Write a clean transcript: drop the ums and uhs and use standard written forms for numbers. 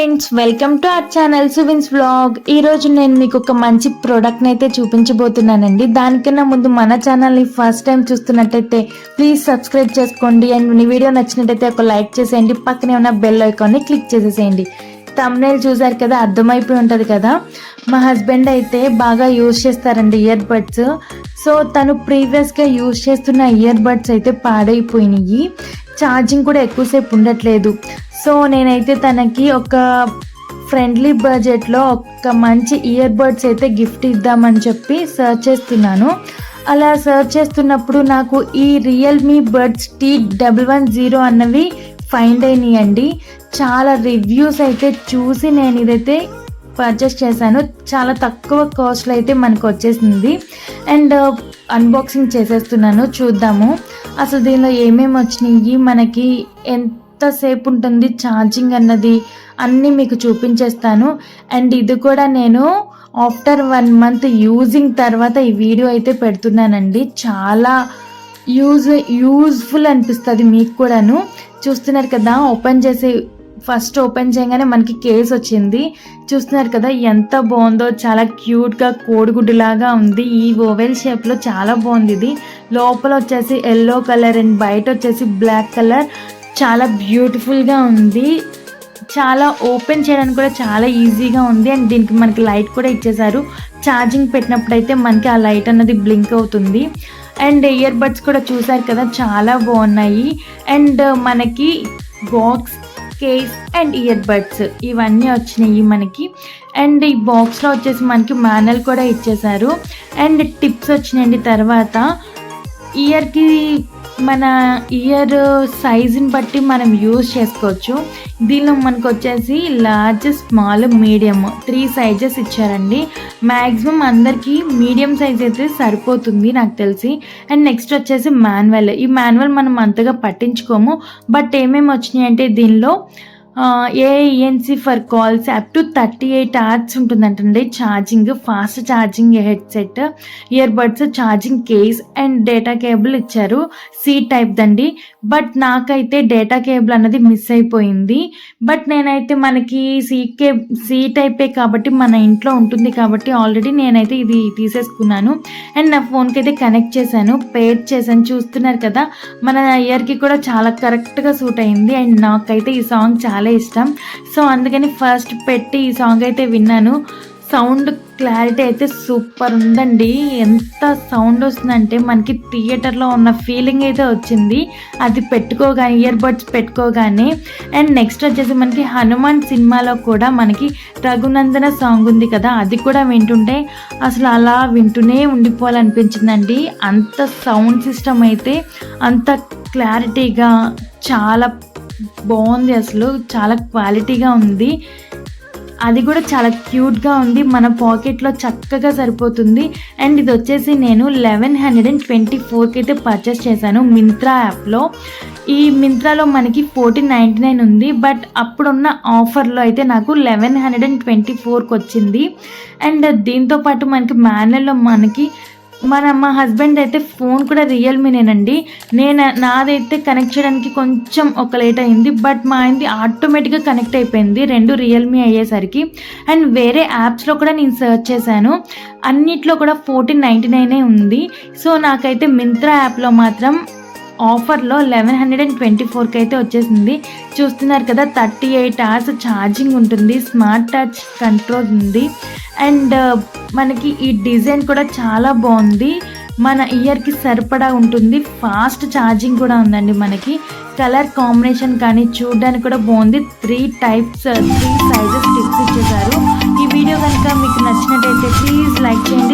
Friends, welcome to our channel Suvins vlog. ఈరోజు నేను మీకు ఒక మంచి ప్రోడక్ట్ని అయితే చూపించబోతున్నానండి. దానికన్నా ముందు మన ఛానల్ని ఫస్ట్ టైం చూస్తున్నట్టయితే ప్లీజ్ సబ్స్క్రైబ్ చేసుకోండి. అండ్ మీ వీడియో నచ్చినట్టయితే ఒక లైక్ చేసేయండి. పక్కనే ఉన్న బెల్ ఐకాన్ని క్లిక్ చేసేసేయండి. థంబ్నెయిల్ చూసారు కదా, అర్థమైపోయి ఉంటుంది కదా. మా హస్బెండ్ అయితే బాగా యూజ్ చేస్తారండి ఇయర్ బడ్స్. సో తను ప్రీవియస్గా యూజ్ చేస్తున్న ఇయర్ బడ్స్ అయితే పాడైపోయినాయి. ఛార్జింగ్ కూడా ఎక్కువసేపు ఉండట్లేదు. సో నేనైతే తనకి ఒక ఫ్రెండ్లీ బడ్జెట్లో ఒక మంచి ఇయర్ బడ్స్ అయితే గిఫ్ట్ ఇద్దామని చెప్పి సర్చ్ చేస్తున్నాను. అలా సర్చ్ చేస్తున్నప్పుడు నాకు ఈ రియల్మీ బడ్స్ T110 అన్నవి ఫైండ్ అయినాయండి. చాలా రివ్యూస్ అయితే చూసి నేను ఇదైతే పర్చేస్ చేశాను. చాలా తక్కువ కాస్ట్లో అయితే మనకు వచ్చేసింది. అండ్ అన్బాక్సింగ్ చేసేస్తున్నాను, చూద్దాము అసలు దీనిలో ఏమేమి వచ్చినాయి, మనకి ఎంతసేపు ఉంటుంది ఛార్జింగ్ అన్నది అన్నీ మీకు చూపించేస్తాను. అండ్ ఇది కూడా నేను ఆఫ్టర్ 1 month యూజింగ్ తర్వాత ఈ వీడియో అయితే పెడుతున్నానండి. చాలా యూజ్ఫుల్ అనిపిస్తుంది మీకు కూడాను. చూస్తున్నారు కదా, ఫస్ట్ ఓపెన్ చేయగానే మనకి కేస్ వచ్చింది. చూస్తున్నారు కదా ఎంత బాగుందో, చాలా క్యూట్గా కోడిగుడ్డులాగా ఉంది. ఈ ఓవెల్ షేప్లో చాలా బాగుంది. ఇది లోపల వచ్చేసి ఎల్లో కలర్ అండ్ బయట వచ్చేసి బ్లాక్ కలర్. చాలా బ్యూటిఫుల్గా ఉంది. చాలా ఓపెన్ చేయడానికి కూడా చాలా ఈజీగా ఉంది. అండ్ దీనికి మనకి లైట్ కూడా ఇచ్చేసారు. ఛార్జింగ్ పెట్టినప్పుడు అయితే మనకి ఆ లైట్ అన్నది బ్లింక్ అవుతుంది. అండ్ ఇయర్ బడ్స్ కూడా చూసారు కదా, చాలా బాగున్నాయి. అండ్ మనకి box, case and ear buds ఇవన్నీ వచ్చినాయి మనకి. అండ్ ఈ బాక్స్లో వచ్చేసి మనకి మాన్యువల్ కూడా ఇచ్చేసారు. అండ్ టిప్స్ వచ్చినాయండి. తర్వాత ఇయర్కి మన ఇయర్ సైజుని బట్టి మనం యూజ్ చేసుకోవచ్చు. దీనిలో మనకు వచ్చేసి లార్జ్, స్మాల్, మీడియం 3 సైజెస్ ఇచ్చారండి. మ్యాక్సిమం అందరికీ మీడియం సైజ్ అయితే సరిపోతుంది నాకు తెలిసి. అండ్ నెక్స్ట్ వచ్చేసి మాన్యువల్. ఈ మాన్యువల్ మనం అంతగా పట్టించుకోము. బట్ ఏమేమి వచ్చినాయి అంటే దీనిలో ANC for calls up to 38 hours ఉంటుందంటండి charging. Fast charging headset, ear buds, charging case and data cable ఇచ్చారు. సి టైప్ దండి. బట్ నాకైతే డేటా కేబుల్ అన్నది మిస్ అయిపోయింది. బట్ నేనైతే మనకి సి టైపే కాబట్టి మన ఇంట్లో ఉంటుంది కాబట్టి ఆల్రెడీ నేనైతే ఇది తీసేసుకున్నాను. అండ్ నా ఫోన్కి అయితే కనెక్ట్ చేశాను, పేర్ చేశాను. చూస్తున్నారు కదా, మన ఇయర్కి కూడా చాలా కరెక్ట్గా సూట్ అయింది. అండ్ నాకైతే ఈ సాంగ్ చాలా ఇష్టం. సో అందుకని ఫస్ట్ పెట్టి ఈ సాంగ్ అయితే విన్నాను. సౌండ్ క్లారిటీ అయితే సూపర్ ఉందండి. ఎంత సౌండ్ వస్తుందంటే మనకి థియేటర్లో ఉన్న ఫీలింగ్ అయితే వచ్చింది అది పెట్టుకోగానే, ఇయర్ బడ్స్ పెట్టుకోగానే. అండ్ నెక్స్ట్ వచ్చేసి మనకి హనుమాన్ సినిమాలో కూడా మనకి రఘునందన సాంగ్ ఉంది కదా, అది కూడా వింటుంటే అసలు అలా వింటూనే ఉండిపోవాలనిపించిందండి. అంత సౌండ్ సిస్టమ్ అయితే అంత క్లారిటీగా చాలా బాగుంది. అసలు చాలా క్వాలిటీగా ఉంది. అది కూడా చాలా క్యూట్గా ఉంది. మన పాకెట్లో చక్కగా సరిపోతుంది. అండ్ ఇది వచ్చేసి నేను 1124కి అయితే పర్చేస్ చేశాను మింత్రా యాప్లో. ఈ మింత్రాలో మనకి 1499 ఉంది. బట్ అప్పుడున్న ఆఫర్లో అయితే నాకు 1124కి వచ్చింది. అండ్ దీంతోపాటు మనకి మాన్యువల్లో మనకి మా హస్బెండ్ అయితే ఫోన్ కూడా రియల్మీనేనండి. నాదైతే కనెక్ట్ చేయడానికి కొంచెం ఒక లేట్ అయింది. బట్ మా ఆయనది ఆటోమేటిక్గా కనెక్ట్ అయిపోయింది 2 రియల్మీ అయ్యేసరికి. అండ్ వేరే యాప్స్లో కూడా నేను సర్చ్ చేశాను, అన్నిట్లో కూడా 1499 ఉంది. సో నాకైతే మింత్రా యాప్లో మాత్రం ఆఫర్లో 1124కి అయితే వచ్చేసింది. చూస్తున్నారు కదా, 38 hours ఛార్జింగ్ ఉంటుంది, స్మార్ట్ టచ్ కంట్రోల్ ఉంది. అండ్ మనకి ఈ డిజైన్ కూడా చాలా బాగుంది. మన ఇయర్కి సరిపడా ఉంటుంది. ఫాస్ట్ ఛార్జింగ్ కూడా ఉందండి. మనకి కలర్ కాంబినేషన్ కానీ చూడడానికి కూడా బాగుంది. 3 సైజెస్ టిప్స్ ఇచ్చేసారు. ఈ వీడియో కనుక మీకు నచ్చినట్టయితే ప్లీజ్ లైక్ చేయండి.